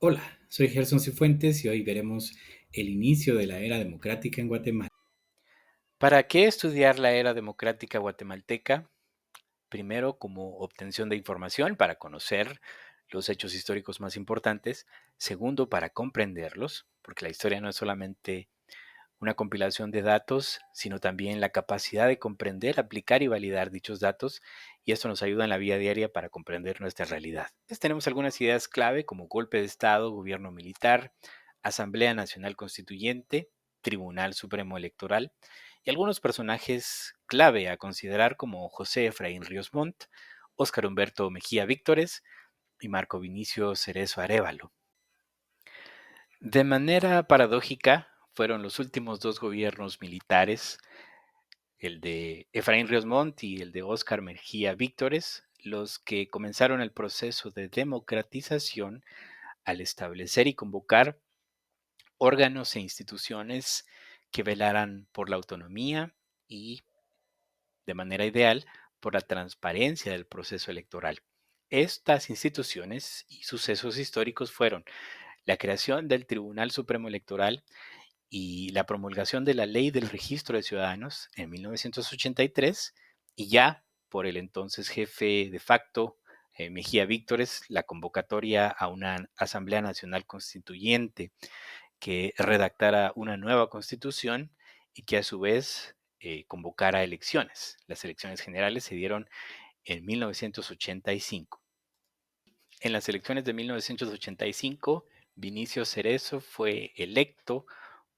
Hola, soy Gerson Cifuentes y hoy veremos el inicio de la era democrática en Guatemala. ¿Para qué estudiar la era democrática guatemalteca? Primero, como obtención de información para conocer los hechos históricos más importantes. Segundo, para comprenderlos, porque la historia no es solamente una compilación de datos, sino también la capacidad de comprender, aplicar y validar dichos datos. Y esto nos ayuda en la vida diaria para comprender nuestra realidad. Entonces, tenemos algunas ideas clave como golpe de Estado, gobierno militar, Asamblea Nacional Constituyente, Tribunal Supremo Electoral y algunos personajes clave a considerar como José Efraín Ríos Montt, Óscar Humberto Mejía Víctores y Marco Vinicio Cerezo Arévalo. De manera paradójica, fueron los últimos dos gobiernos militares, el de Efraín Ríos Montt y el de Óscar Mejía Víctores, los que comenzaron el proceso de democratización al establecer y convocar órganos e instituciones que velaran por la autonomía y, de manera ideal, por la transparencia del proceso electoral. Estas instituciones y sucesos históricos fueron la creación del Tribunal Supremo Electoral y la promulgación de la Ley del Registro de Ciudadanos en 1983 y ya por el entonces jefe de facto Mejía Víctores la convocatoria a una Asamblea Nacional Constituyente que redactara una nueva constitución y que a su vez convocara elecciones. Las elecciones generales se dieron en 1985. En las elecciones de 1985, Vinicio Cerezo fue electo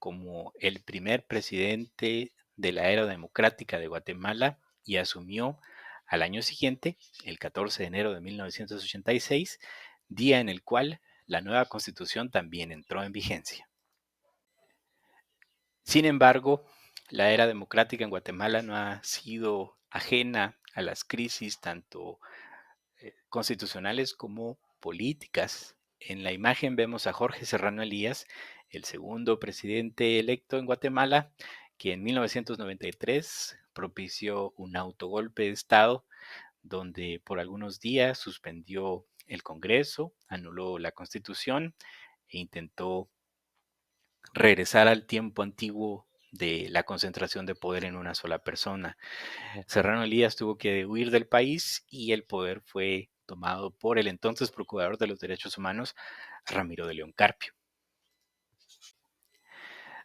como el primer presidente de la era democrática de Guatemala y asumió al año siguiente, el 14 de enero de 1986, día en el cual la nueva constitución también entró en vigencia. Sin embargo, la era democrática en Guatemala no ha sido ajena a las crisis tanto constitucionales como políticas. En la imagen vemos a Jorge Serrano Elías, el segundo presidente electo en Guatemala, que en 1993 propició un autogolpe de Estado donde por algunos días suspendió el Congreso, anuló la Constitución e intentó regresar al tiempo antiguo de la concentración de poder en una sola persona. Serrano Elías tuvo que huir del país y el poder fue tomado por el entonces Procurador de los Derechos Humanos, Ramiro de León Carpio.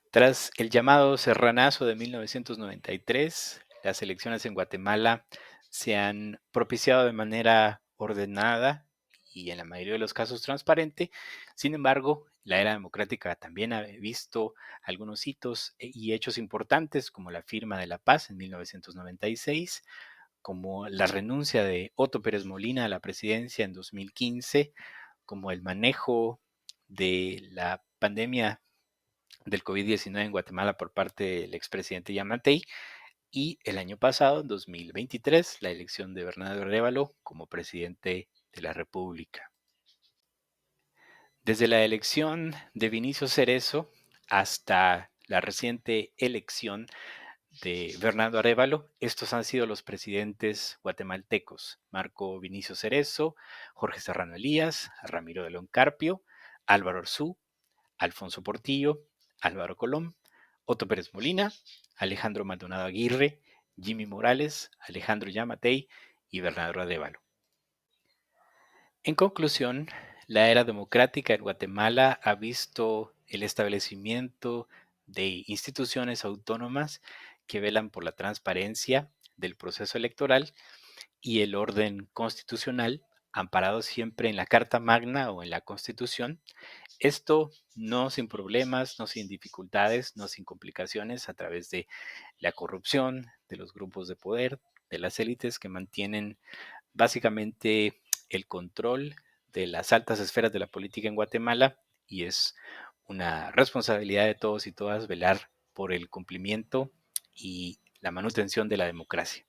Tras el llamado Serranazo de 1993, las elecciones en Guatemala se han propiciado de manera ordenada y en la mayoría de los casos transparente. Sin embargo, la era democrática también ha visto algunos hitos y hechos importantes como la firma de la paz en 1996, como la renuncia de Otto Pérez Molina a la presidencia en 2015, como el manejo de la pandemia del COVID-19 en Guatemala por parte del expresidente Yamatei y el año pasado, en 2023, la elección de Bernardo Arévalo como presidente de la República. Desde la elección de Vinicio Cerezo hasta la reciente elección de Bernardo Arévalo, estos han sido los presidentes guatemaltecos: Marco Vinicio Cerezo, Jorge Serrano Elías, Ramiro de León Carpio, Álvaro Arzú, Alfonso Portillo, Álvaro Colón, Otto Pérez Molina, Alejandro Maldonado Aguirre, Jimmy Morales, Alejandro Yamatei y Bernardo Arévalo. En conclusión, la era democrática en Guatemala ha visto el establecimiento de instituciones autónomas que velan por la transparencia del proceso electoral y el orden constitucional, amparado siempre en la Carta Magna o en la Constitución. Esto no sin problemas, no sin dificultades, no sin complicaciones a través de la corrupción, de los grupos de poder, de las élites que mantienen básicamente el control de las altas esferas de la política en Guatemala, y es una responsabilidad de todos y todas velar por el cumplimiento y la manutención de la democracia.